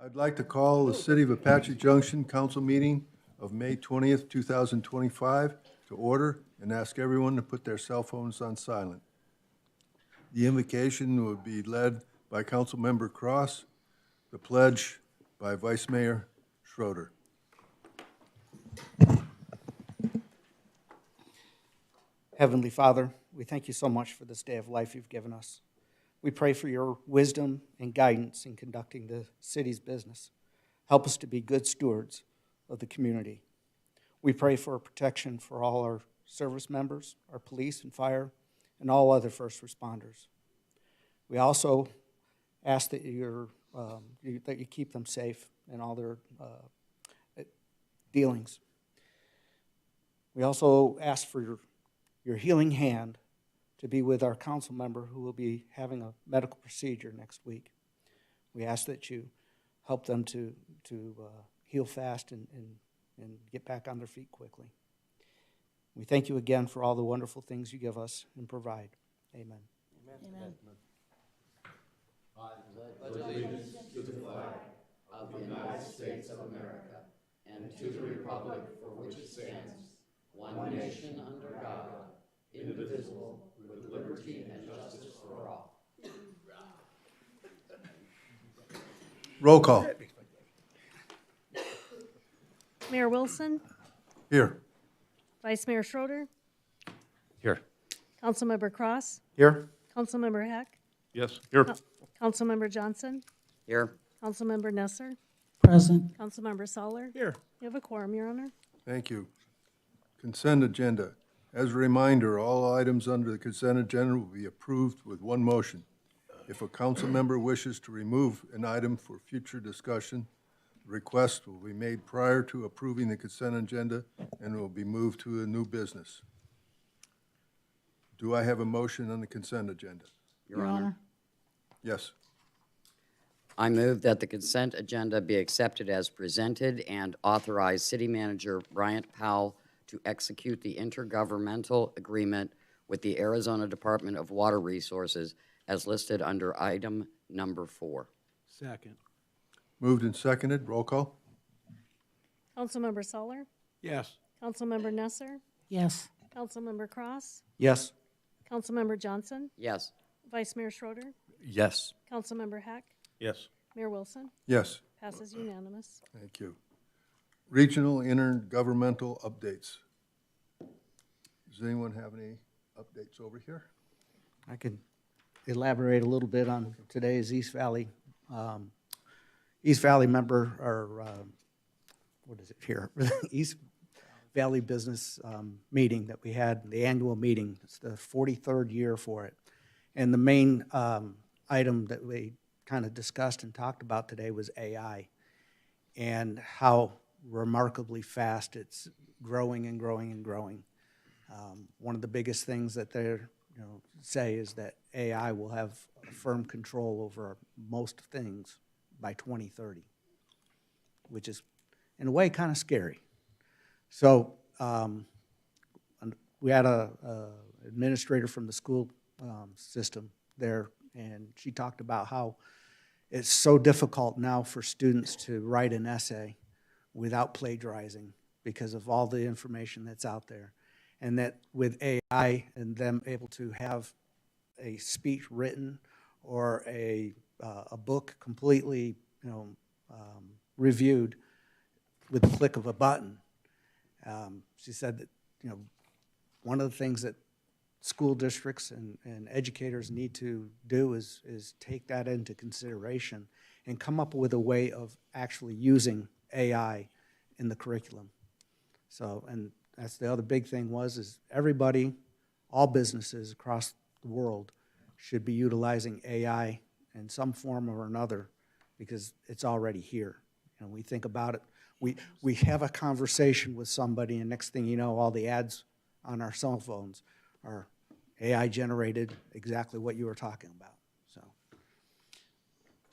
I'd like to call the City of Apache Junction Council meeting of May 20th, 2025 to order and ask everyone to put their cell phones on silent. The invocation will be led by Councilmember Cross, the pledge by Vice Mayor Schroeder. Heavenly Father, we thank you so much for this day of life you've given us. We pray for your wisdom and guidance in conducting the city's business. Help us to be good stewards of the community. We pray for protection for all our service members, our police and fire, and all other first responders. We also ask that you keep them safe in all their dealings. We also ask for your healing hand to be with our council member who will be having a medical procedure next week. We ask that you help them to heal fast and get back on their feet quickly. We thank you again for all the wonderful things you give us and provide. Amen. Amen. I pledge allegiance to the flag of the United States of America and to the republic for which it stands, one nation under God, indivisible, with liberty and justice for all. Roll call. Mayor Wilson, Here. Vice Mayor Schroeder, Here. Councilmember Cross, Here? Councilmember Heck, Yes. Here. Councilmember Johnson, Here. Councilmember Nesser, Present. Councilmember Soller. Here. You have a quorum, Your Honor. Thank you. Consent agenda. As a reminder, all items under the consent agenda will be approved with one motion. If a council member wishes to remove an item for future discussion, the request will be made prior to approving the consent agenda and will be moved to a new business. Do I have a motion on the consent agenda? Your Honor, Yes. I move that the consent agenda be accepted as presented and authorize City Manager Bryant Powell to execute the intergovernmental agreement with the Arizona Department of Water Resources as listed under item number 4. Second. Moved and seconded. Roll call. Councilmember Soller, Yes. Councilmember Nesser, Yes. Councilmember Cross, Yes. Councilmember Johnson, Yes. Vice Mayor Schroeder, Yes. Councilmember Heck, Yes. Mayor Wilson. Yes. Passes unanimous. Thank you. Regional intergovernmental updates. Does anyone have any updates over here? I can elaborate a little bit on today's East Valley member, or what is it here? East Valley Business meeting that we had, the annual meeting. It's the 43rd year for it. And the main item that we kind of discussed and talked about today was AI and how remarkably fast it's growing and growing and growing. One of the biggest things that they say is that AI will have firm control over most things by 2030, which is, in a way, kind of scary. So we had a administrator from the school system there, and she talked about how it's so difficult now for students to write an essay without plagiarizing because of all the information that's out there. And that with AI and them able to have a speech written or a book completely reviewed with the click of a button, she said that one of the things that school districts and educators need to do is take that into consideration and come up with a way of actually using AI in the curriculum. So, and that's the other big thing is everybody, all businesses across the world should be utilizing AI in some form or another because it's already here. We think about it. We have a conversation with somebody, and next thing you know, all the ads on our cell phones are AI generated, exactly what you were talking about. So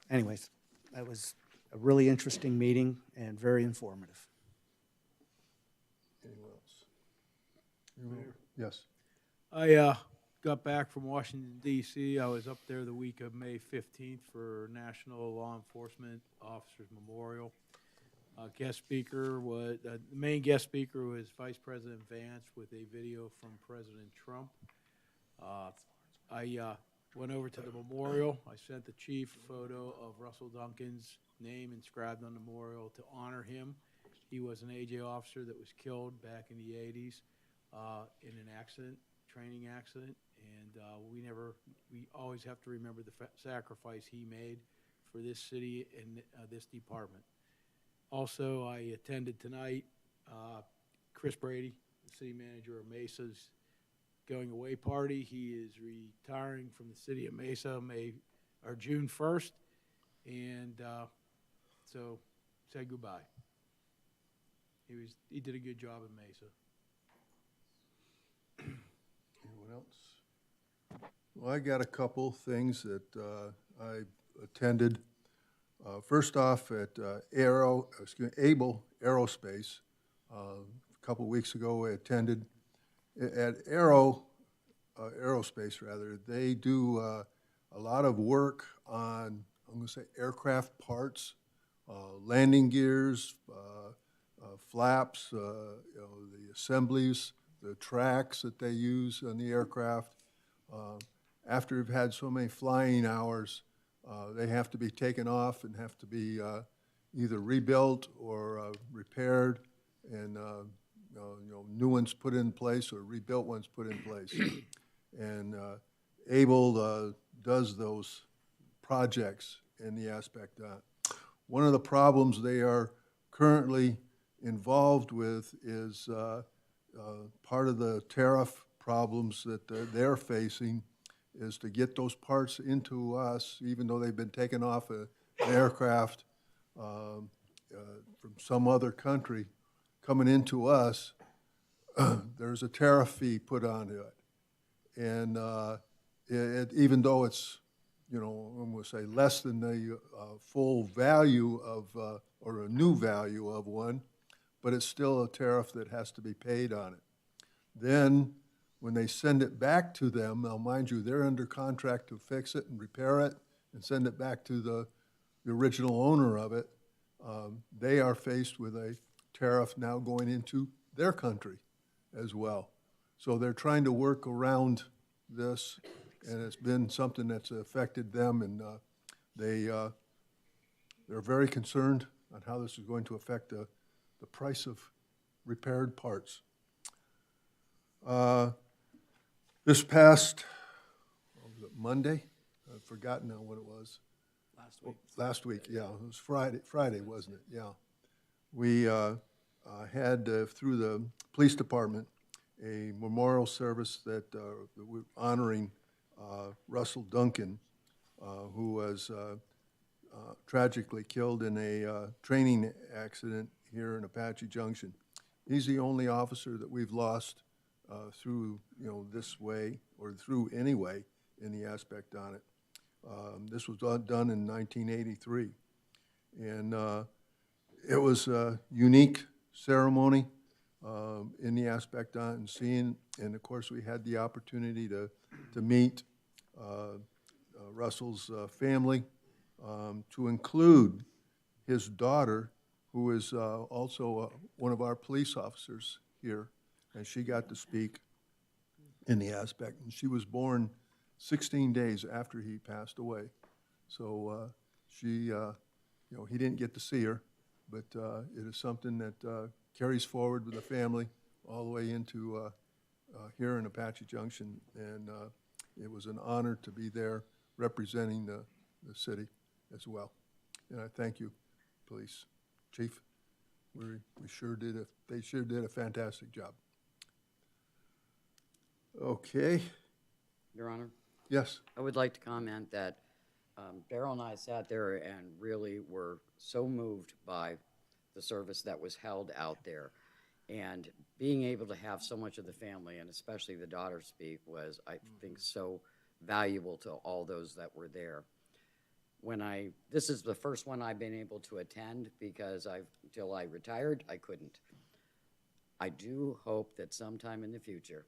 anyways, that was a really interesting meeting and very informative. Anyone else? Yes. I got back from Washington DC. I was up there the week of May 15th for National Law Enforcement Officers Memorial. Guest speaker was, the main guest speaker was Vice President Vance with a video from President Trump. I went over to the memorial. I sent the chief a photo of Russell Duncan's name inscribed on the memorial to honor him. He was an AJ officer that was killed back in the 80s in an accident, training accident, and we always have to remember the sacrifice he made for this city and this department. Also, I attended tonight, Chris Brady, the city manager of Mesa's going away party. He is retiring from the city of Mesa June 1st, and so say goodbye. He did a good job in Mesa. Anyone else? Well, I got a couple things that I attended. First off, at Able Aerospace, a couple weeks ago, I attended. At Aerospace, rather, they do a lot of work on, I'm going to say, aircraft parts, landing gears, flaps, the assemblies, the tracks that they use on the aircraft. After you've had so many flying hours, they have to be taken off and have to be either rebuilt or repaired, and new ones put in place or rebuilt ones put in place. And Able does those projects in the aspect that one of the problems they are currently involved with is part of the tariff problems that they're facing is to get those parts into us, even though they've been taken off an aircraft from some other country, coming into us, there's a tariff fee put onto it. And even though it's, I'm going to say less than the full value of, or a new value of one, but it's still a tariff that has to be paid on it. Then, when they send it back to them, now mind you, they're under contract to fix it and repair it and send it back to the original owner of it, they are faced with a tariff now going into their country as well. So they're trying to work around this, and it's been something that's affected them, and they're very concerned on how this is going to affect the price of repaired parts. This past, what was it, Monday? I've forgotten now what it was. Last week, yeah. It was Friday, wasn't it? Yeah. We had, through the police department, a memorial service that we're honoring Russell Duncan, who was tragically killed in a training accident here in Apache Junction. He's the only officer that we've lost through, this way, or through any way in the aspect on it. This was done in 1983. And it was a unique ceremony in the aspect on and seeing, and of course we had the opportunity to meet Russell's family, to include his daughter, who is also one of our police officers here, and she got to speak in the aspect. And she was born 16 days after he passed away. So she, he didn't get to see her, but it is something that carries forward with the family all the way into here in Apache Junction. And it was an honor to be there representing the city as well. And I thank you, police chief. They sure did a fantastic job. Okay. Your Honor, Yes. I would like to comment that Darrell and I sat there and really were so moved by the service that was held out there. And being able to have so much of the family, and especially the daughter, speak was, I think, so valuable to all those that were there. This is the first one I've been able to attend because until I retired, I couldn't. I do hope that sometime in the future,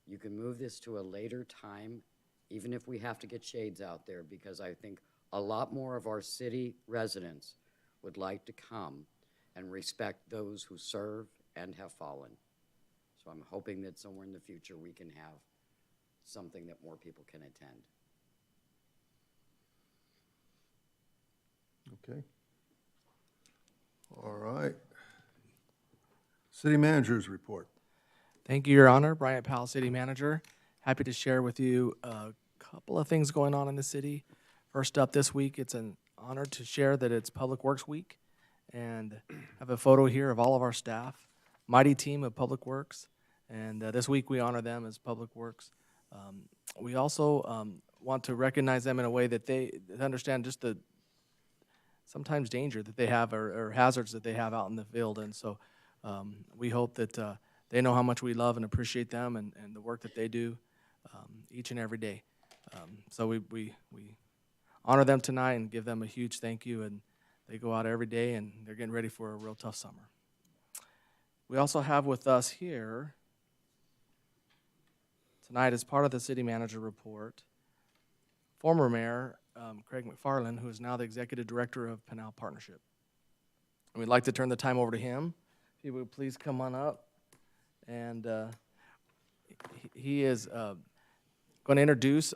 you can move this to a later time, even if we have to get shades out there, because I think a lot more of our city residents would like to come and respect those who serve and have fallen. So I'm hoping that somewhere in the future we can have something that more people can attend. Okay. All right. City Manager's report. Thank you, Your Honor. Bryant Powell, City Manager. Happy to share with you a couple of things going on in the city. First up this week, it's an honor to share that it's Public Works Week, and I have a photo here of all of our staff, mighty team of Public Works, and this week we honor them as Public Works. We also want to recognize them in a way that they understand just the sometimes danger that they have or hazards that they have out in the field, and so we hope that they know how much we love and appreciate them and the work that they do each and every day. So we honor them tonight and give them a huge thank you, and they go out every day and they're getting ready for a real tough summer. We also have with us here tonight, as part of the City Manager report, former Mayor Craig McFarland, who is now the Executive Director of Pinal Partnership. And we'd like to turn the time over to him. If you would please come on up. And he is going to introduce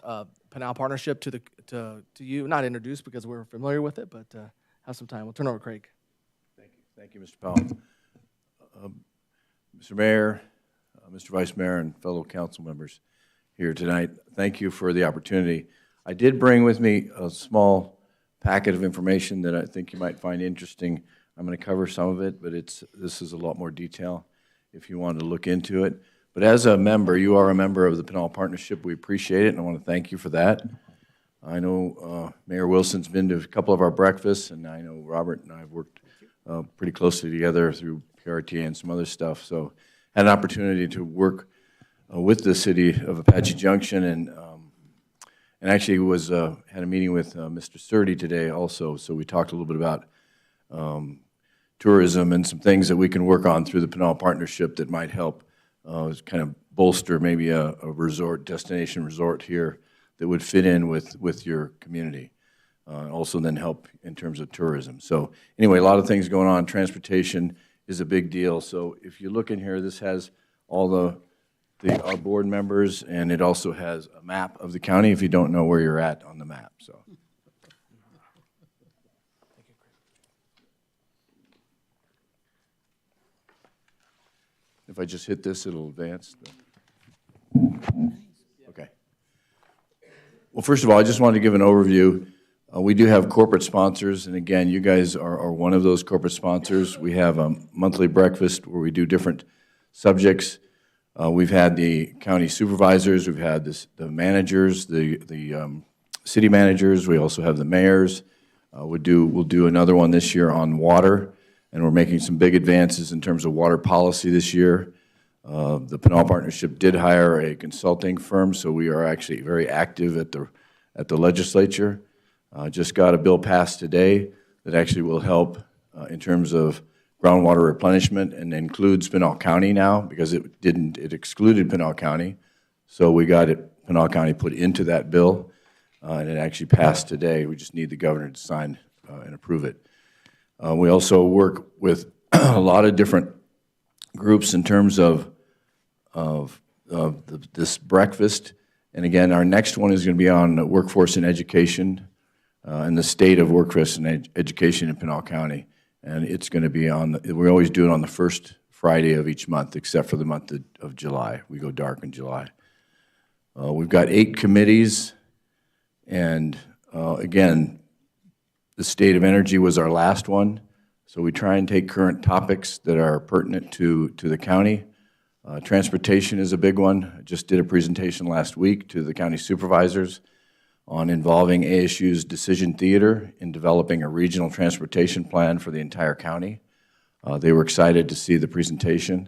Pinal Partnership to you. Not introduce because we're familiar with it, but have some time. We'll turn over to Craig. Thank you. Thank you, Mr. Powell. Mr. Mayor, Mr. Vice Mayor, and fellow council members here tonight, thank you for the opportunity. I did bring with me a small packet of information that I think you might find interesting. I'm going to cover some of it, but this is a lot more detail if you wanted to look into it. But as a member, you are a member of the Pinal Partnership. We appreciate it, and I want to thank you for that. I know Mayor Wilson's been to a couple of our breakfasts, and I know Robert and I have worked pretty closely together through PRTA and some other stuff. So had an opportunity to work with the city of Apache Junction, and actually had a meeting with Mr. Sturdy today also. So we talked a little bit about tourism and some things that we can work on through the Pinal Partnership that might help kind of bolster maybe a resort, destination resort here that would fit in with your community. Also then help in terms of tourism. So anyway, a lot of things going on. Transportation is a big deal. So if you look in here, this has all our board members, and it also has a map of the county if you don't know where you're at on the map. So. If I just hit this, it'll advance. Okay. Well, first of all, I just wanted to give an overview. We do have corporate sponsors, and again, you guys are one of those corporate sponsors. We have a monthly breakfast where we do different subjects. We've had the county supervisors, we've had the managers, the city managers. We also have the mayors. We'll do another one this year on water, and we're making some big advances in terms of water policy this year. The Pinal Partnership did hire a consulting firm, so we are actually very active at the legislature. Just got a bill passed today that actually will help in terms of groundwater replenishment and includes Pinal County now, because it excluded Pinal County. So we got Pinal County put into that bill, and it actually passed today. We just need the governor to sign and approve it. We also work with a lot of different groups in terms of this breakfast. And again, our next one is going to be on workforce and education and the state of workforce and education in Pinal County. And it's going to be we always do it on the first Friday of each month, except for the month of July. We go dark in July. We've got 8 committees, and again, the state of energy was our last one. So we try and take current topics that are pertinent to the county. Transportation is a big one. I just did a presentation last week to the county supervisors on involving ASU's decision theater in developing a regional transportation plan for the entire county. They were excited to see the presentation.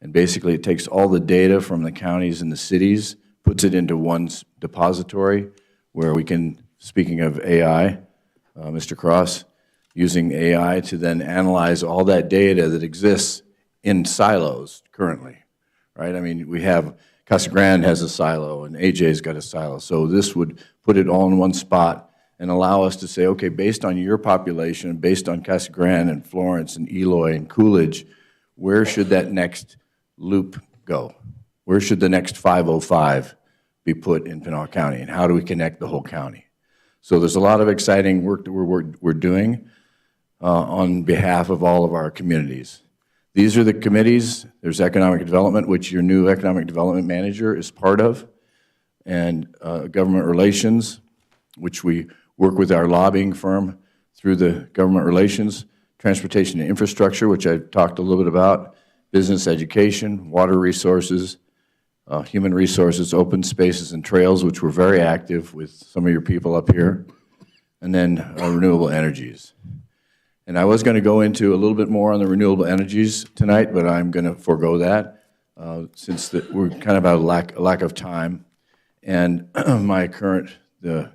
And basically it takes all the data from the counties and the cities, puts it into one depository where we can, speaking of AI, Mr. Cross, using AI to then analyze all that data that exists in silos currently, right? I mean, we have Casa Grande has a silo, and AJ's got a silo. So this would put it all in one spot and allow us to say, okay, based on your population, based on Casa Grande and Florence and Eloy and Coolidge, where should that next loop go? Where should the next 505 be put in Pinal County, and how do we connect the whole county? So there's a lot of exciting work that we're doing on behalf of all of our communities. These are the committees. There's economic development, which your new economic development manager is part of, and government relations, which we work with our lobbying firm through the government relations, transportation and infrastructure, which I talked a little bit about, business education, water resources, human resources, open spaces and trails, which we're very active with some of your people up here, and then renewable energies. And I was going to go into a little bit more on the renewable energies tonight, but I'm going to forego that since we're kind of at a lack of time. And the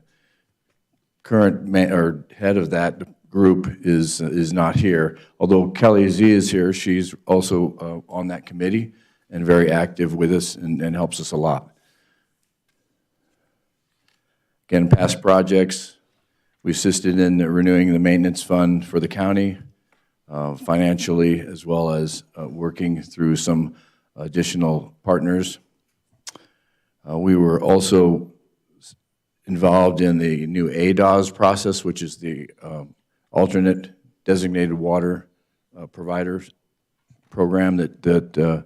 current head of that group is not here. Although Kelly Z is here, she's also on that committee and very active with us and helps us a lot. Again, past projects, we assisted in renewing the maintenance fund for the county financially, as well as working through some additional partners. We were also involved in the new ADOS process, which is the alternate designated water providers program that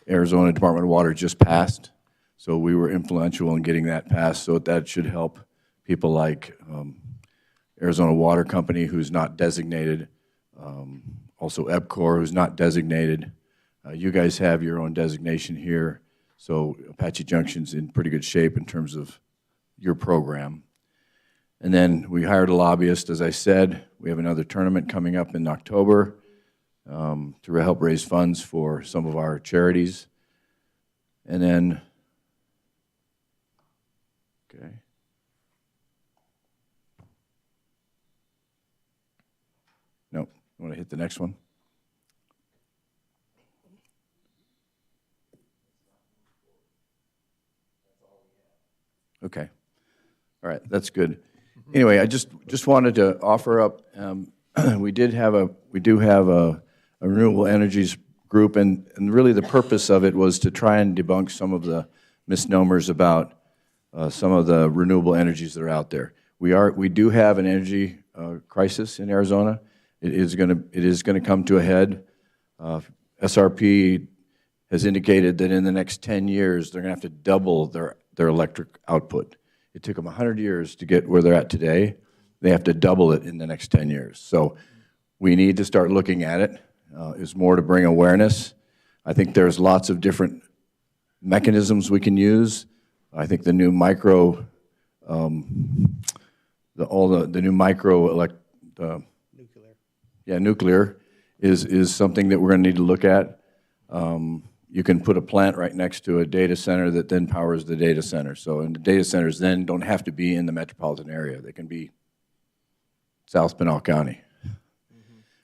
Arizona Department of Water just passed. So we were influential in getting that passed, so that should help people like Arizona Water Company, who's not designated, also EPCOR, who's not designated. You guys have your own designation here, so Apache Junction's in pretty good shape in terms of your program. And then we hired a lobbyist, as I said. We have another tournament coming up in October to help raise funds for some of our charities. And then, okay. No, you want to hit the next one? Okay. All right, that's good. Anyway, I just wanted to offer up, we do have a renewable energies group, and really the purpose of it was to try and debunk some of the misnomers about some of the renewable energies that are out there. We do have an energy crisis in Arizona. It is going to come to a head. SRP has indicated that in the next 10 years they're going to have to double their electric output. It took them 100 years to get where they're at today. They have to double it in the next 10 years. So we need to start looking at it. It's more to bring awareness. I think there's lots of different mechanisms we can use. I think the new micro, nuclear is something that we're going to need to look at. You can put a plant right next to a data center that then powers the data center. So, and the data centers then don't have to be in the metropolitan area. They can be South Pinal County.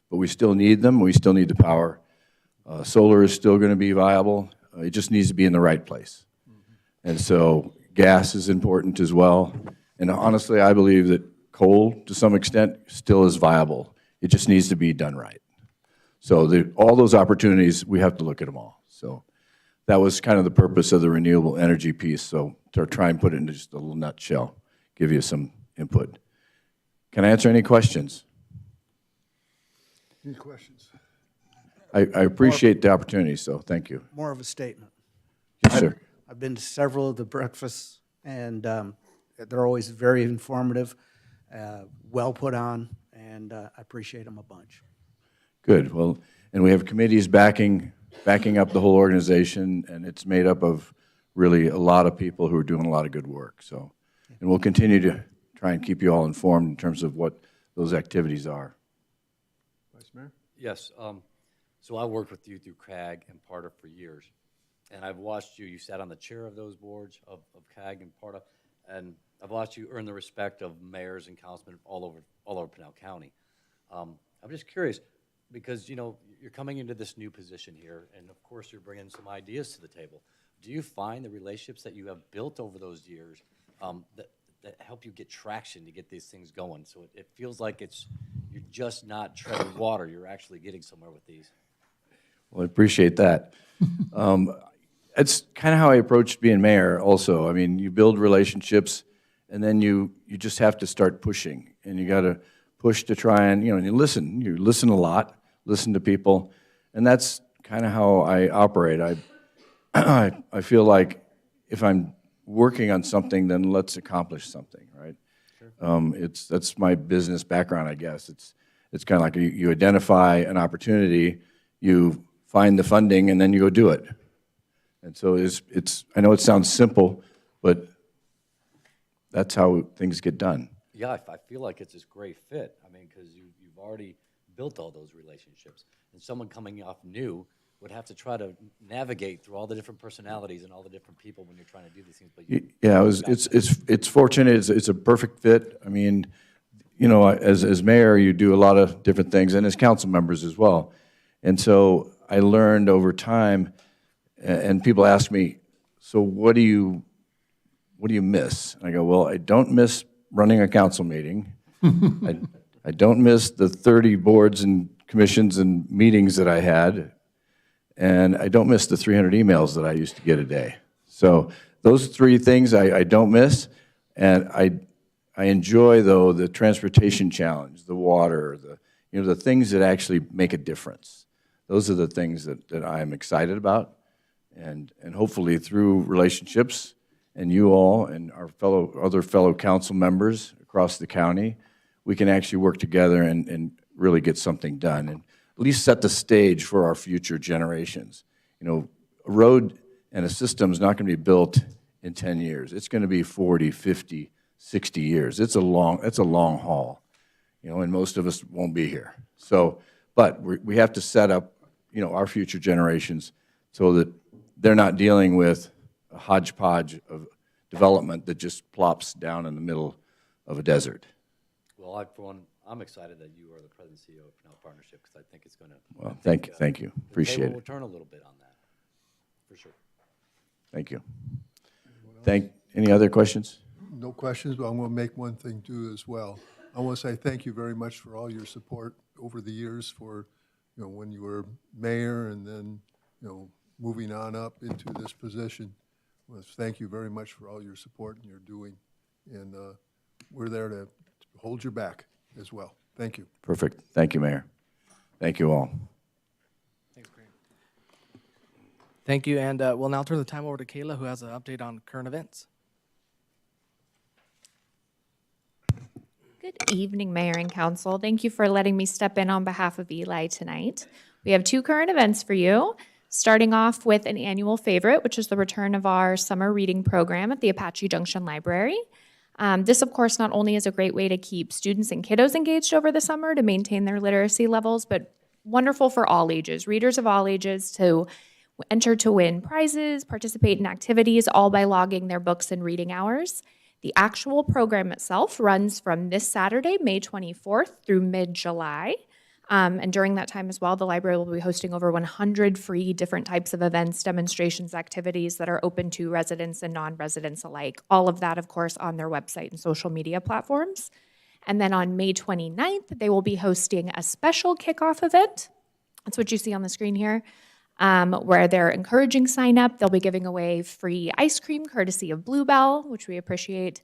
But we still need them. We still need the power. Solar is still going to be viable. It just needs to be in the right place. And so gas is important as well. And honestly, I believe that coal, to some extent, still is viable. It just needs to be done right. So all those opportunities, we have to look at them all. So that was kind of the purpose of the renewable energy piece. So to try and put it into just a little nutshell, give you some input. Can I answer any questions? Any questions? I appreciate the opportunity, so thank you. More of a statement. Yes, sir. I've been to several of the breakfasts, and they're always very informative, well put on, and I appreciate them a bunch. Good. Well, and we have committees backing up the whole organization, and it's made up of really a lot of people who are doing a lot of good work. So, and we'll continue to try and keep you all informed in terms of what those activities are. Vice Mayor? Yes. So I worked with you through CAG and PARTA for years, and I've watched you. You sat on the chair of those boards of CAG and PARTA, and I've watched you earn the respect of mayors and councilmen all over Pinal County. I'm just curious, because, you know, you're coming into this new position here, and of course you're bringing some ideas to the table. do you find the relationships that you have built over those years that help you get traction to get these things going? So it feels like you're just not treading water, you're actually getting somewhere with these. Well, I appreciate that. It's kind of how I approached being mayor also. I mean, you build relationships, and then you just have to start pushing, and you got to push to try and, and you listen a lot, listen to people, and that's kind of how I operate. I feel like if I'm working on something, then let's accomplish something, right? Sure. That's my business background, I guess. It's kind of like you identify an opportunity, you find the funding, and then you go do it. And so I know it sounds simple, but that's how things get done. Yeah, I feel like it's this great fit. I mean, because you've already built all those relationships. And someone coming off new would have to try to navigate through all the different personalities and all the different people when you're trying to do these things. But it's fortunate. It's a perfect fit. I mean, as mayor, you do a lot of different things, and as council members as well. And so I learned over time, and people ask me, so what do you miss? And I go, well, I don't miss running a council meeting. I don't miss the 30 boards and commissions and meetings that I had. And I don't miss the 300 emails that I used to get a day. So those three things I don't miss. And I enjoy, though, the transportation challenge, the water, the things that actually make a difference. Those are the things that I'm excited about. And hopefully through relationships and you all and our other fellow council members across the county, we can actually work together and really get something done and at least set the stage for our future generations. A road and a system is not going to be built in 10 years. It's going to be 40, 50, 60 years. It's a long haul, and most of us won't be here. So, but we have to set up, our future generations so that they're not dealing with a hodgepodge of development that just plops down in the middle of a desert. Well, for one, I'm excited that you are the president and CEO of Pinell Partnership because I think it's going to. Well, thank you. Appreciate We'll it. turn a little bit on that, for sure. Thank you. Any other questions? No questions, but I'm going to make one thing too as well. I want to say thank you very much for all your support over the years for, when you were mayor and then, moving on up into this position. Well, thank you very much for all your support and your doing. And we're there to hold your back as well. Thank you. Perfect. Thank you, Mayor. Thank you all. Thanks, Grant. Thank you, and we'll now turn the time over to Kayla, who has an update on current events. Good evening, Mayor and Council. Thank you for letting me step in on behalf of Eli tonight. We have two current events for you, starting off with an annual favorite, which is the return of our summer reading program at the Apache Junction Library. This, of course, not only is a great way to keep students and kiddos engaged over the summer to maintain their literacy levels, but wonderful for all ages, readers of all ages to enter to win prizes, participate in activities, all by logging their books and reading hours. The actual program itself runs from this Saturday, May 24th through mid-July. And during that time as well, the library will be hosting over 100 free different types of events, demonstrations, activities that are open to residents and non-residents alike. All of that, of course, on their website and social media platforms. And then on May 29th, they will be hosting a special kickoff event. That's what you see on the screen here, where they're encouraging sign up. They'll be giving away free ice cream courtesy of Bluebell, which we appreciate,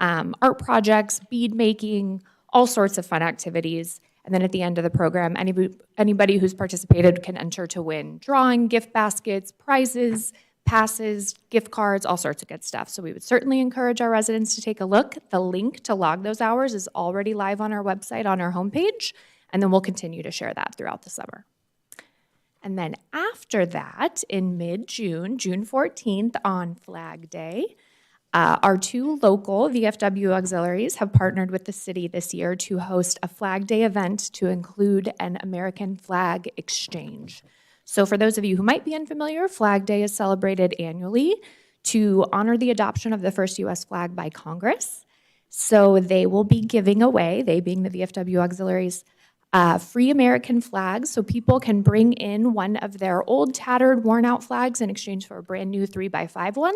art projects, bead making, all sorts of fun activities. And then at the end of the program, anybody who's participated can enter to win drawing, gift baskets, prizes, passes, gift cards, all sorts of good stuff. So we would certainly encourage our residents to take a look. The link to log those hours is already live on our website on our homepage, and then we'll continue to share that throughout the summer. And then after that, in mid-June, June 14th on Flag Day, our two local VFW auxiliaries have partnered with the city this year to host a Flag Day event to include an American flag exchange. So for those of you who might be unfamiliar, Flag Day is celebrated annually to honor the adoption of the first U.S. flag by Congress. So they will be giving away, they being the VFW auxiliaries, Free American flags, so people can bring in one of their old, tattered, worn-out flags in exchange for a brand-new 3x5 one.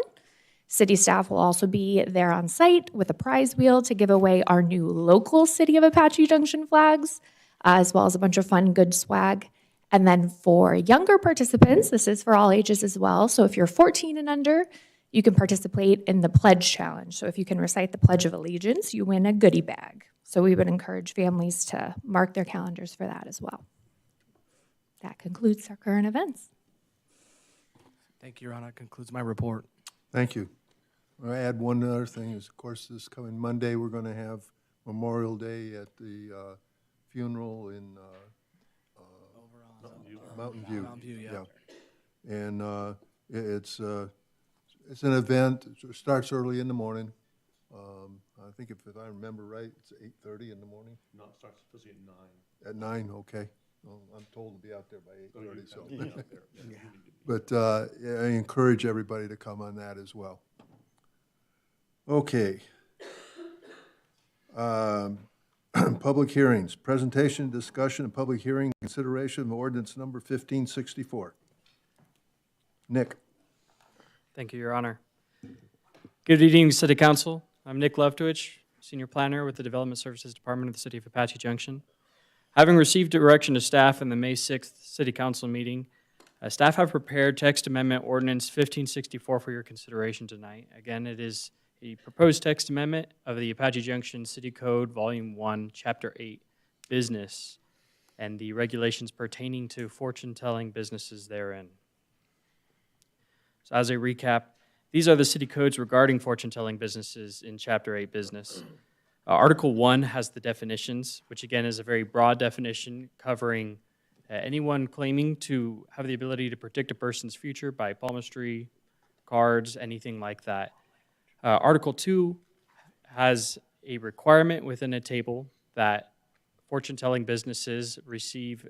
City staff will also be there on site with a prize wheel to give away our new local City of Apache Junction flags, as well as a bunch of fun, good swag. And then for younger participants, this is for all ages as well. So if you're 14 and under, you can participate in the Pledge Challenge. So if you can recite the Pledge of Allegiance, you win a goodie bag. So we would encourage families to mark their calendars for that as well. That concludes our current events. Thank you, Your Honor. That concludes my report. Thank you. I'll add one other thing is, of course, this coming Monday, we're going to have Memorial Day at the funeral in Mountain View. Mountain View, yeah. And it's an event. It starts early in the morning. I think if I remember right, it's 8:30 in the morning. No, it starts supposed to be at 9. At 9, okay. Well, I'm told to be out there by 8:30, so. Yeah. But yeah, I encourage everybody to come on that as well. Okay. Public hearings, presentation, discussion, and public hearing, consideration of ordinance number 1564. Nick. Thank you, Your Honor. Good evening, City Council. I'm Nick Leftwich, Senior Planner with the Development Services Department of the City of Apache Junction. Having received direction to staff in the May 6th City Council meeting, staff have prepared text amendment ordinance 1564 for your consideration tonight. Again, it is a proposed text amendment of the Apache Junction City Code, Volume 1, Chapter 8, Business, and the regulations pertaining to fortune-telling businesses therein. So as a recap, these are the city codes regarding fortune-telling businesses in Chapter 8 Business. Article 1 has the definitions, which again is a very broad definition covering anyone claiming to have the ability to predict a person's future by palmistry, cards, anything like that. Article 2 has a requirement within a table that fortune-telling businesses receive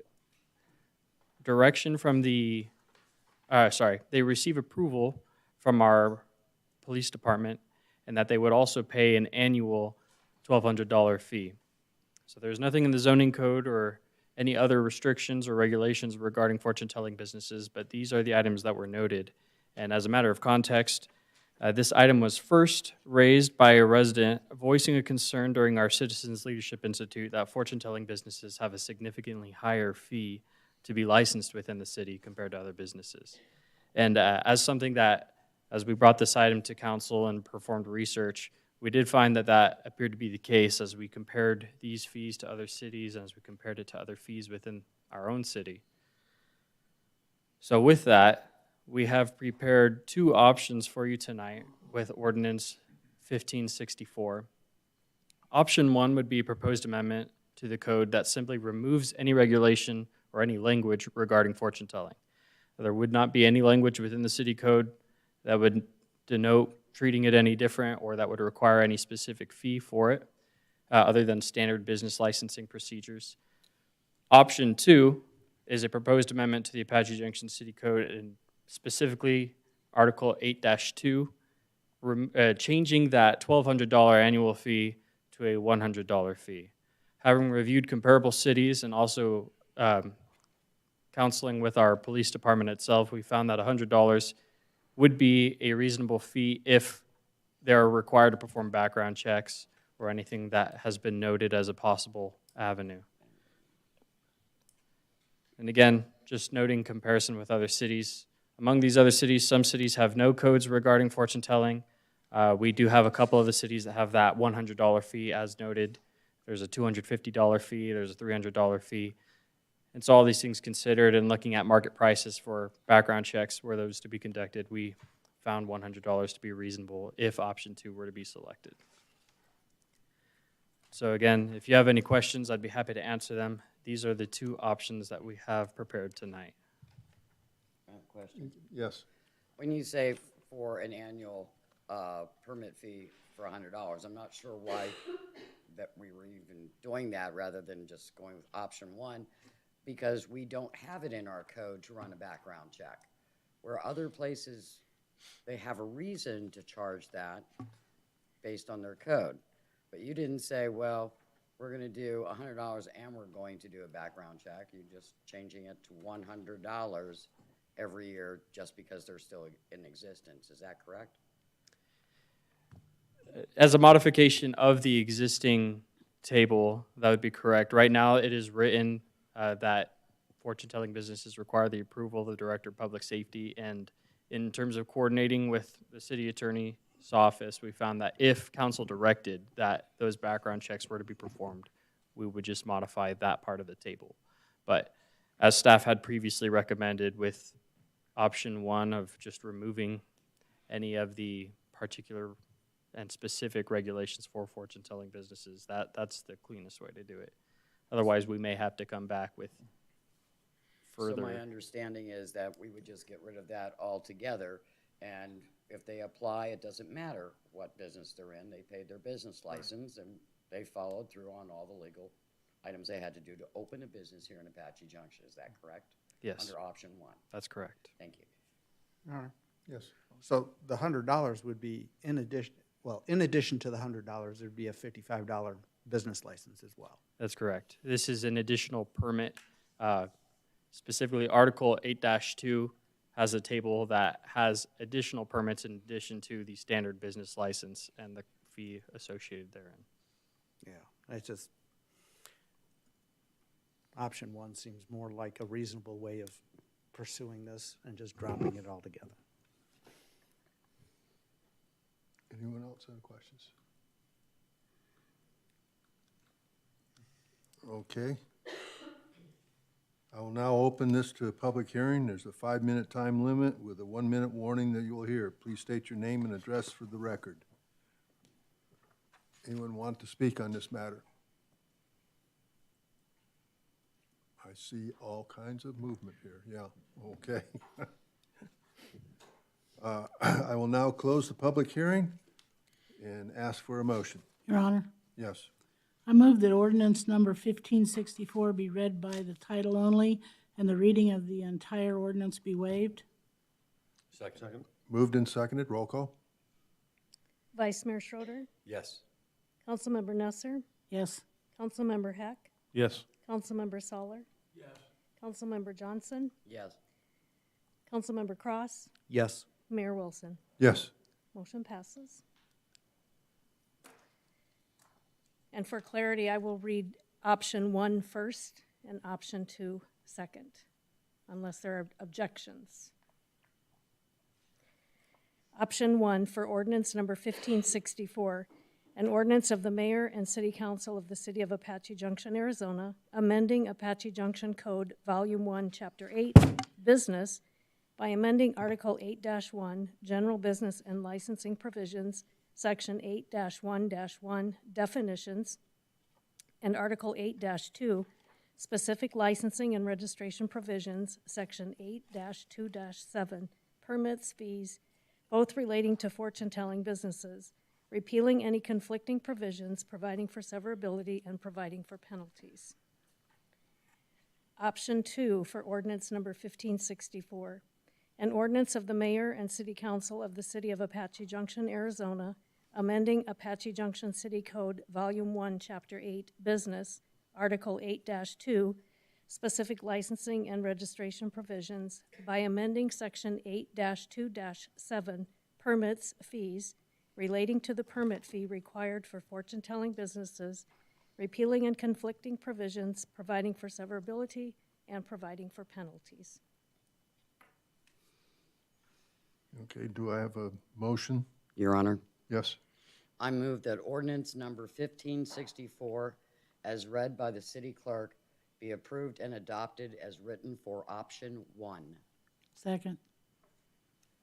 direction from the, they receive approval from our police department, and that they would also pay an annual $1,200 fee. So there's nothing in the zoning code or any other restrictions or regulations regarding fortune-telling businesses, but these are the items that were noted. And as a matter of context, this item was first raised by a resident voicing a concern during our Citizens Leadership Institute that fortune-telling businesses have a significantly higher fee to be licensed within the city compared to other businesses. And as something that, as we brought this item to council and performed research, we did find that that appeared to be the case as we compared these fees to other cities and as we compared it to other fees within our own city. So with that, we have prepared two options for you tonight with Ordinance 1564. Option 1 would be a proposed amendment to the code that simply removes any regulation or any language regarding fortune telling. There would not be any language within the city code that would denote treating it any different or that would require any specific fee for it, other than standard business licensing procedures. Option 2 is a proposed amendment to the Apache Junction City Code, and specifically Article 8-2, changing that $1,200 annual fee to a $100 fee. Having reviewed comparable cities and also counseling with our police department itself, we found that $100 would be a reasonable fee if they're required to perform background checks or anything that has been noted as a possible avenue. And again, just noting comparison with other cities. Among these other cities, some cities have no codes regarding fortune telling. We do have a couple of the cities that have that $100 fee as noted. There's a $250 fee, there's a $300 fee. And so all these things considered and looking at market prices for background checks were those to be conducted, we found $100 to be reasonable if option 2 were to be selected. So again, if you have any questions, I'd be happy to answer them. These are the two options that we have prepared tonight. I have a question. Yes. When you say for an annual permit fee for $100, I'm not sure why that we were even doing that rather than just going with option 1, because we don't have it in our code to run a background check. Where other places, they have a reason to charge that based on their code. But you didn't say, well, we're gonna do $100 and we're going to do a background check. You're just changing it to $100 every year just because they're still in existence. Is that correct? As a modification of the existing table, that would be correct. Right now, it is written that fortune-telling businesses require the approval of the Director of Public Safety. And in terms of coordinating with the city attorney's office, we found that if council directed that those background checks were to be performed, we would just modify that part of the table. But as staff had previously recommended with option 1 of just removing any of the particular and specific regulations for fortune-telling businesses, that's the cleanest way to do it. Otherwise, we may have to come back with So my further. understanding is that we would just get rid of that altogether, and if they apply, it doesn't matter what business they're in. They paid their business license, and they followed through on all the legal items they had to do to open a business here in Apache Junction. Is that correct? Yes, Under option 1. that's correct. Thank you. Your Honor. Yes. So the $100 would be in addition to the $100, there'd be a $55 business license as well. That's correct. This is an additional permit. Specifically, Article 8-2 has a table that has additional permits in addition to the standard business license and the fee associated therein. Yeah, it's just, option 1 seems more like a reasonable way of pursuing this and just dropping it all together. Anyone else have questions? Okay. I will now open this to a public hearing. There's a 5-minute time limit with a 1-minute warning that you will hear. Please state your name and address for the record. Anyone want to speak on this matter? I see all kinds of movement here. Yeah, okay. I will now close the public hearing and ask for a motion. Your Honor, Yes. I move that ordinance number 1564 be read by the title only and the reading of the entire ordinance be waived. Second. Moved and seconded. Roll call. Vice Mayor Schroeder, Yes. Councilmember Nesser, Yes. Councilmember Heck, Yes. Councilmember Soller. Yes. Councilmember Johnson, Yes. Councilmember Cross, Yes. Mayor Wilson. Yes. Motion passes. And for clarity, I will read option 1 first and option 2 second, unless there are objections. Option 1 for ordinance number 1564, an ordinance of the mayor and city council of the city of Apache Junction, Arizona, amending Apache Junction Code, Volume 1, Chapter 8, Business, by amending Article 8-1, General Business and Licensing Provisions, Section 8-1-1, Definitions, and Article 8-2, Specific Licensing and Registration Provisions, Section 8-2-7, Permits, Fees, both relating to fortune-telling businesses, repealing any conflicting provisions, providing for severability, and providing for penalties. Option 2 for ordinance number 1564, an ordinance of the mayor and city council of the city of Apache Junction, Arizona, amending Apache Junction City Code, Volume 1, Chapter 8, Business, Article 8-2, Specific Licensing and Registration Provisions, by amending Section 8-2-7, Permits, Fees, relating to the permit fee required for fortune-telling businesses, repealing and conflicting provisions, providing for severability, and providing for penalties. Okay, do I have a motion? Your Honor, Yes. I move that ordinance number 1564, as read by the city clerk, be approved and adopted as written for option 1. Second.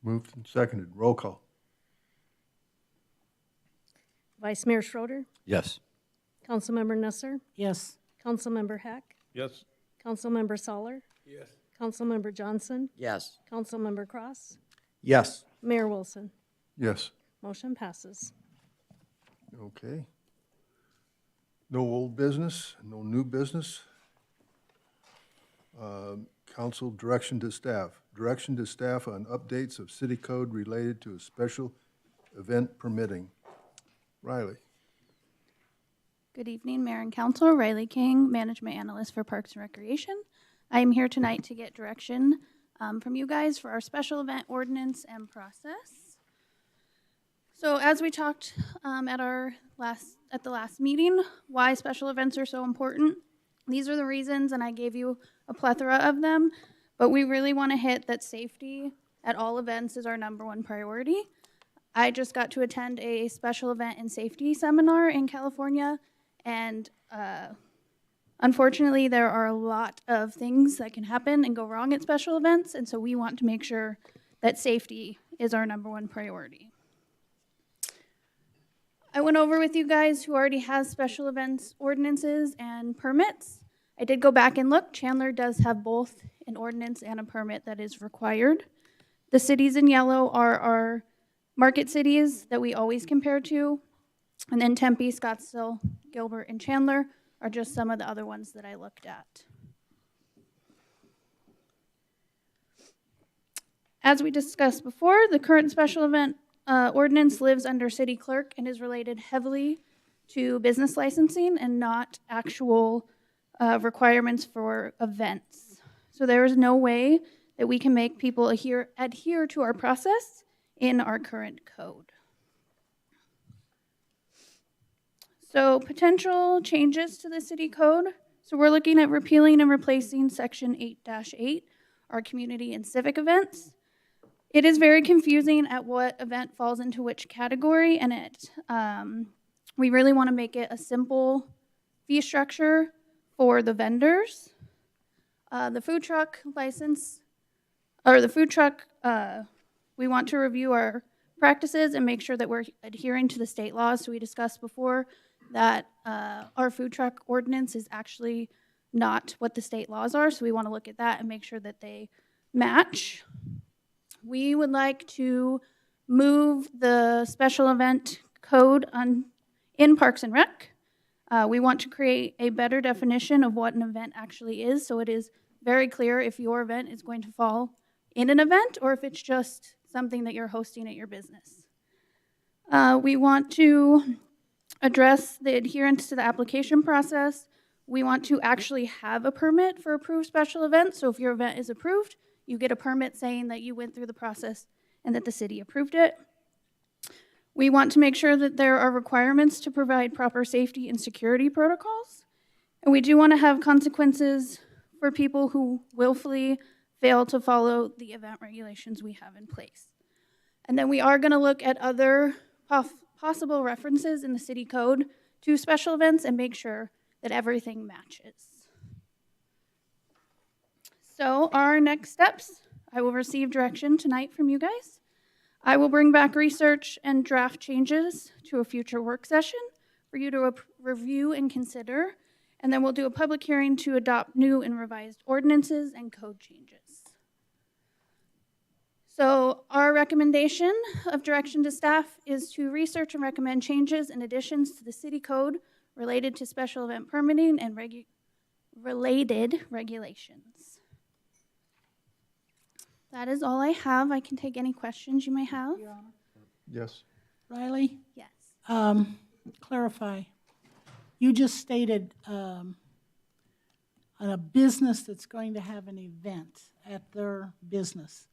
Moved and seconded. Roll call. Vice Mayor Schroeder, Yes. Councilmember Nesser, Yes. Councilmember Heck, Yes. Councilmember Soller. Yes. Councilmember Johnson, Yes. Councilmember Cross, Yes. Mayor Wilson. Yes. Motion passes. Okay. No old business, no new business. Council direction to staff. Direction to staff on updates of city code related to a special event permitting. Riley. Good evening, Mayor and Council. Riley King, Management Analyst for Parks and Recreation. I am here tonight to get direction from you guys for our special event ordinance and process. So as we talked at the last meeting, why special events are so important. These are the reasons, and I gave you a plethora of them, but we really want to hit that safety at all events is our #1 priority. I just got to attend a special event and safety seminar in California, and unfortunately, there are a lot of things that can happen and go wrong at special events, and so we want to make sure that safety is our #1 priority. I went over with you guys who already has special events ordinances and permits. I did go back and look. Chandler does have both an ordinance and a permit that is required. The cities in yellow are our market cities that we always compare to. And then Tempe, Scottsdale, Gilbert, and Chandler are just some of the other ones that I looked at. As we discussed before, the current special event ordinance lives under city clerk and is related heavily to business licensing and not actual requirements for events. So there is no way that we can make people adhere to our process in our current code. So potential changes to the city code. So we're looking at repealing and replacing section 8-8, our community and civic events. It is very confusing at what event falls into which category, and we really want to make it a simple fee structure for the vendors. The food truck license, or the food truck, we want to review our practices and make sure that we're adhering to the state laws. So we discussed before that our food truck ordinance is actually not what the state laws are, so we want to look at that and make sure that they match. We would like to move the special event code in Parks and Rec. We want to create a better definition of what an event actually is, so it is very clear if your event is going to fall in an event or if it's just something that you're hosting at your business. We want to address the adherence to the application process. We want to actually have a permit for approved special events, so if your event is approved, you get a permit saying that you went through the process and that the city approved it. We want to make sure that there are requirements to provide proper safety and security protocols. And we do want to have consequences for people who willfully fail to follow the event regulations we have in place. And then we are going to look at other possible references in the city code to special events and make sure that everything matches. So our next steps, I will receive direction tonight from you guys. I will bring back research and draft changes to a future work session for you to review and consider, and then we'll do a public hearing to adopt new and revised ordinances and code changes. So our recommendation of direction to staff is to research and recommend changes and additions to the city code related to special event permitting and related regulations. That is all I have. I can take any questions you may have. Yes. Riley, Yes. clarify. You just stated on a business that's going to have an event at their business.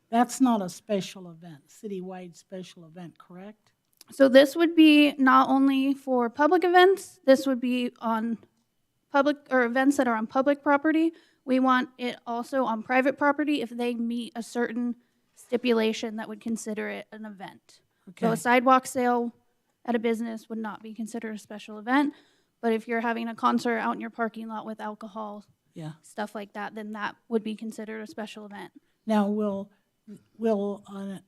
That's not a special event, citywide special event, correct? So this would be not only for public events, this would be on public or events that are on public property. We want it also on private property if they meet a certain stipulation that would consider it an event. Okay. So a sidewalk sale at a business would not be considered a special event, but if you're having a concert out in your parking lot with alcohol, Yeah. stuff like that, then that would be considered a special event. Now, will on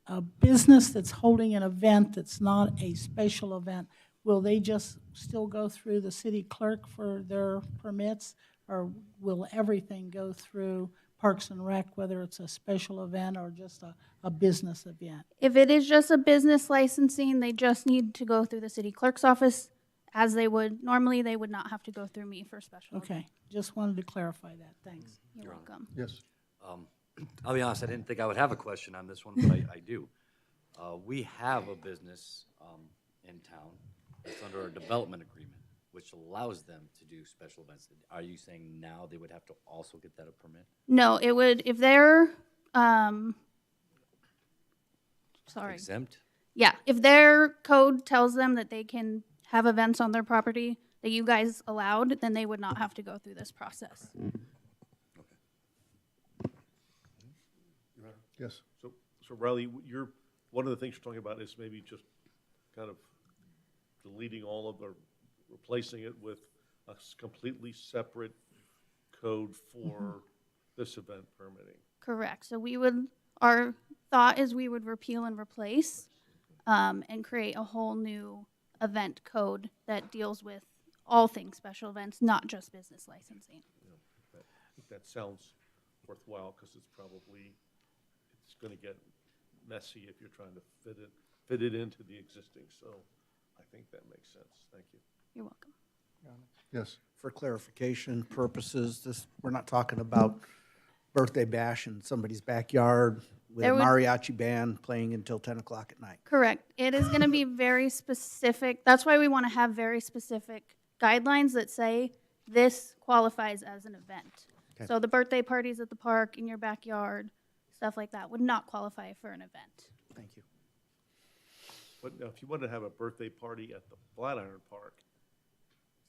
a business that's holding an event that's not a special event, will they just still go through the city clerk for their permits? Or will everything go through Parks and Rec, whether it's a special event or just a business event? If it is just a business licensing, they just need to go through the city clerk's office as they would. Normally, they would not have to go through me for special. Okay, just wanted to clarify that. Thanks. You're welcome. Yes. I'll be honest, I didn't think I would have a question on this one, but I do. We have a business in town that's under a development agreement. which allows them to do special events. Are you saying now they would have to also get that a permit? No, it would, if they're, sorry. Exempt? Yeah, if their code tells them that they can have events on their property that you guys allowed, then they would not have to go through this process. Yes. So Riley, one of the things you're talking about is maybe just kind of deleting all of, or replacing it with a completely separate code for this event permitting. Correct. So our thought is we would repeal and replace, and create a whole new event code that deals with all things special events, not just business licensing. I think that sounds worthwhile, because it's going to get messy if you're trying to fit it into the existing. So I think that makes sense. Thank you. You're welcome. Yes. For clarification purposes, we're not talking about birthday bash in somebody's backyard with a There would- mariachi band playing until 10 o'clock at night. Correct. It is going to be very specific. That's why we want to have very specific guidelines that say this qualifies as an event. Okay. So the birthday parties at the park, in your backyard, stuff like that would not qualify for an event. Thank you. But now, if you wanted to have a birthday party at the Flatiron Park,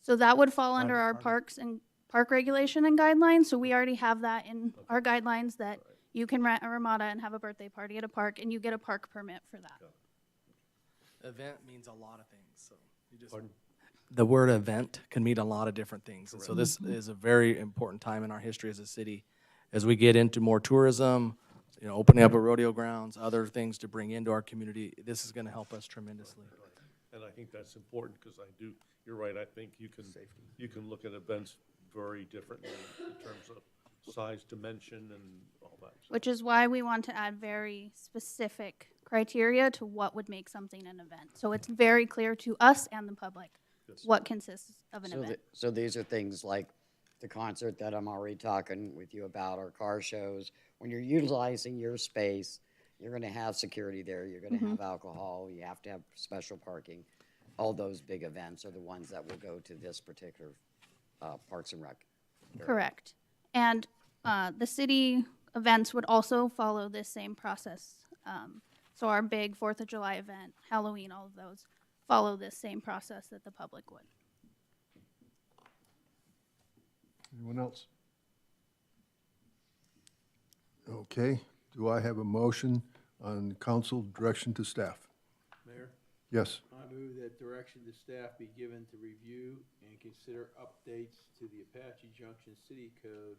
So that would fall under Private our party. parks and park regulation and guidelines. So we already have that in our guidelines that you can rent a Ramada and have a birthday party at a park, and you get a park permit for that. Event means a lot of things, so you just. Pardon? The word event can mean a lot of different things. And so this is a very important time in our history as a city. As we get into more tourism, opening up a rodeo grounds, other things to bring into our community, this is gonna help us tremendously. and I think that's important, because you're right, I think you can look at events very differently in terms of size, dimension, and all that. Which is why we want to add very specific criteria to what would make something an event. So it's very clear to us and the public what consists of an event. So these are things like the concert that I'm already talking with you about, or car shows. When you're utilizing your space, you're gonna have security there, you're gonna have alcohol, you have to have special parking. All those big events are the ones that will go to this particular Parks and Rec. area. Correct. And the city events would also follow this same process. So our big 4th of July event, Halloween, all of those follow this same process that the public would. Anyone else? Okay, do I have a motion on council direction to staff? Mayor, Yes. I move that direction to staff be given to review and consider updates to the Apache Junction City Code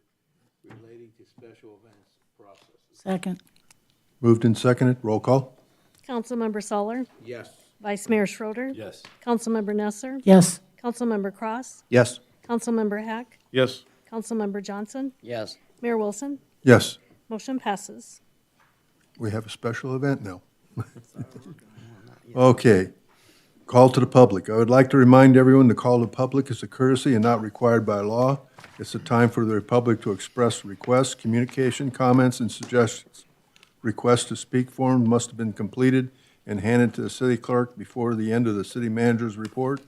relating to special events processes. Second. Moved and seconded, roll call? Councilmember Solar, Yes. Vice Mayor Schroeder, Yes. Councilmember Nesser, Yes. Councilmember Cross, Yes. Councilmember Hack, Yes. Councilmember Johnson, Yes, Mayor Wilson. Yes. Motion passes. We have a special event now. Okay. Call to the public. I would like to remind everyone the call to the public is a courtesy and not required by law. It's a time for the public to express requests, communication, comments, and suggestions. Requests to speak form must have been completed and handed to the city clerk before the end of the city manager's report.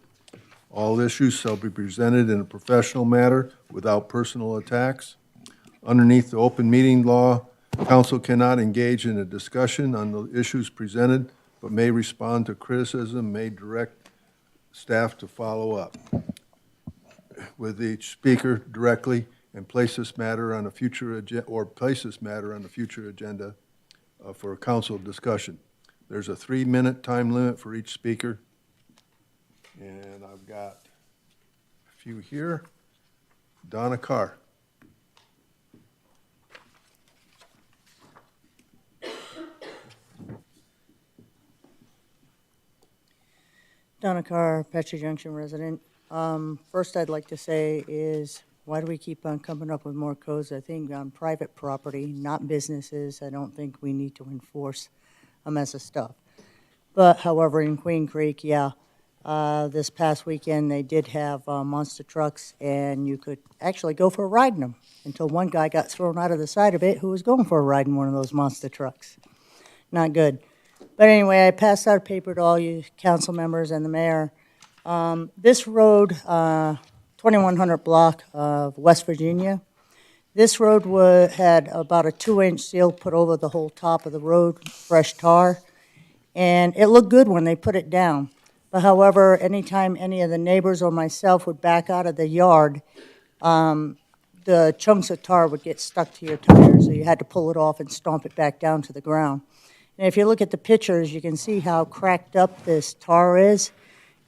All issues shall be presented in a professional manner without personal attacks. Underneath the open meeting law, council cannot engage in a discussion on the issues presented, but may respond to criticism, may direct staff to follow up with each speaker directly and place this matter on a future agenda, for a council discussion. There's a 3-minute time limit for each speaker. And I've got a few here. Donna Carr. Donna Carr, Apache Junction resident. First I'd like to say is, why do we keep on coming up with more codes? I think on private property, not businesses, I don't think we need to enforce a mess of stuff. But however, in Queen Creek, this past weekend, they did have monster trucks, and you could actually go for a ride in them, until one guy got thrown out of the side of it who was going for a ride in one of those monster trucks. Not good. But anyway, I passed out a paper to all you council members and the mayor This road, 2100 block of West Virginia, this road had about a 2-inch seal put over the whole top of the road, fresh tar, and it looked good when they put it down. But however, anytime any of the neighbors or myself would back out of the yard, the chunks of tar would get stuck to your tires, so you had to pull it off and stomp it back down to the ground. And if you look at the pictures, you can see how cracked up this tar is.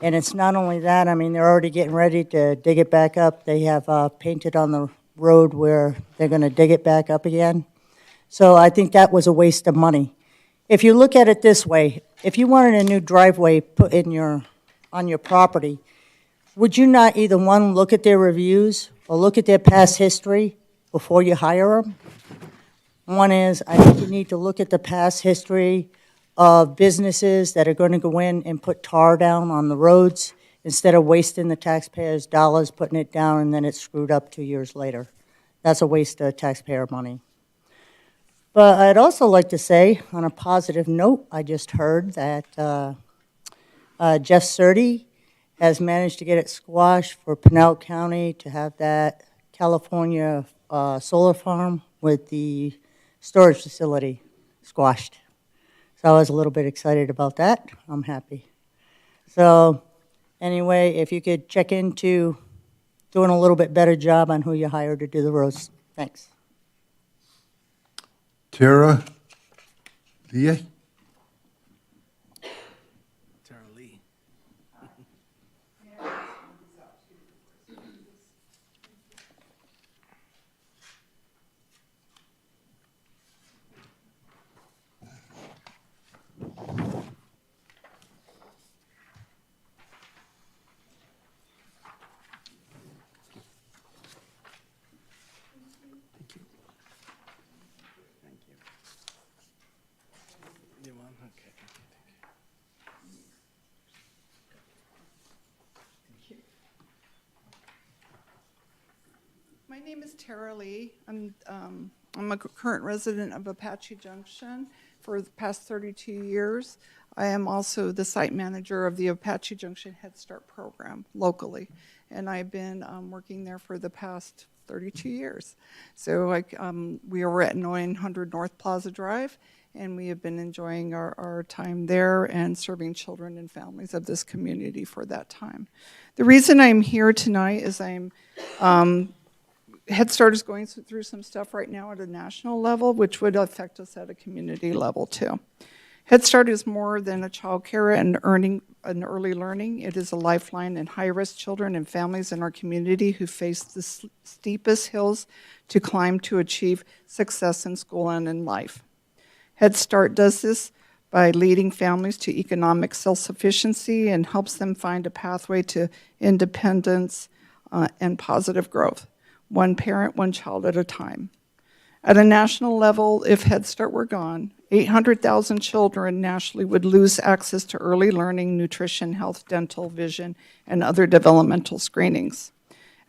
And it's not only that, I mean, they're already getting ready to dig it back up. They have painted on the road where they're going to dig it back up again. So I think that was a waste of money. If you look at it this way, if you wanted a new driveway put in on your property, would you not either, one, look at their reviews or look at their past history before you hire them? One is, I think you need to look at the past history of businesses that are going to go in and put tar down on the roads instead of wasting the taxpayers' dollars putting it down and then it's screwed up 2 years later. That's a waste of taxpayer money. But I'd also like to say, on a positive note, I just heard that Jeff Surtee has managed to get it squashed for Pinal County to have that California solar farm with the storage facility squashed. So I was a little bit excited about that. I'm happy. So anyway, if you could check into doing a little bit better job on who you hire to do the roads. Thanks. Tara Lee? Tara Lee. My name is Tara Lee. I'm a current resident of Apache Junction for the past 32 years. I am also the site manager of the Apache Junction Head Start program locally, and I've been working there for the past 32 years. So we are at 900 North Plaza Drive, and we have been enjoying our time there and serving children and families of this community for that time. The reason I'm here tonight is Head Start is going through some stuff right now at a national level, which would affect us at a community level too. Head Start is more than a child care and early learning. It is a lifeline in high-risk children and families in our community who face the steepest hills to climb to achieve success in school and in life. Head Start does this by leading families to economic self-sufficiency and helps them find a pathway to independence and positive growth. One parent, one child at a time. At a national level, if Head Start were gone, 800,000 children nationally would lose access to early learning, nutrition, health, dental, vision, and other developmental screenings.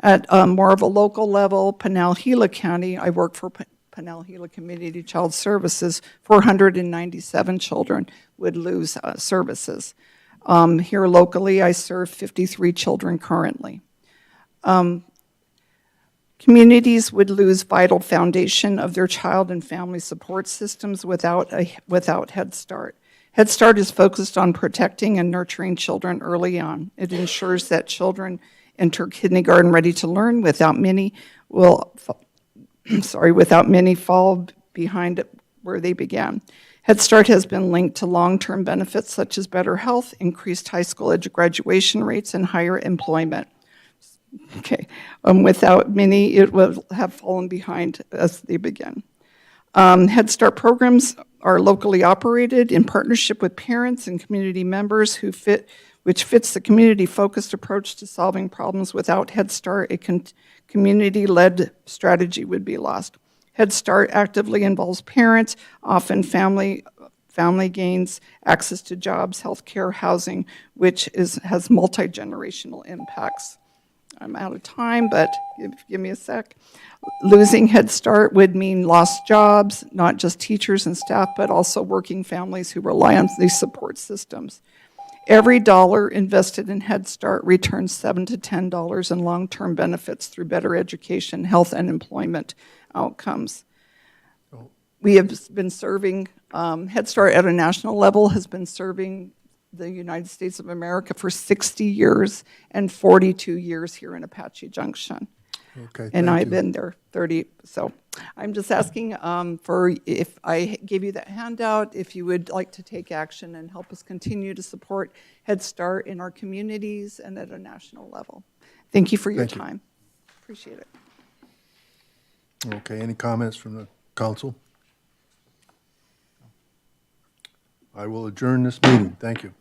At more of a local level, Pinal Gila County, I work for Pinal Gila Community Child Services, 497 children would lose services. Here locally, I serve 53 children currently. Communities would lose vital foundation of their child and family support systems without Head Start. Head Start is focused on protecting and nurturing children early on. It ensures that children enter kindergarten ready to learn without many fall behind where they began. Head Start has been linked to long-term benefits such as better health, increased high school graduation rates, and higher employment. Okay, without many, it will have fallen behind as they begin. Head Start programs are locally operated in partnership with parents and community members which fits the community-focused approach to solving problems. Without Head Start, a community-led strategy would be lost. Head Start actively involves parents, often family gains access to jobs, healthcare, housing, which has multi-generational impacts. I'm out of time, but give me a sec. Losing Head Start would mean lost jobs, not just teachers and staff, but also working families who rely on these support systems. Every dollar invested in Head Start returns $7 to $10 in long-term benefits through better education, health, and employment outcomes. We have been serving, Head Start at a national level has been serving the United States of America for 60 years and 42 years here in Apache Junction. Okay, And thank I've you. been there 30, so I'm just asking for, if I gave you that handout, if you would like to take action and help us continue to support Head Start in our communities and at a national level. Thank you for your Thank you. time. Appreciate it. Okay, any comments from the council? I will adjourn this meeting. Thank you.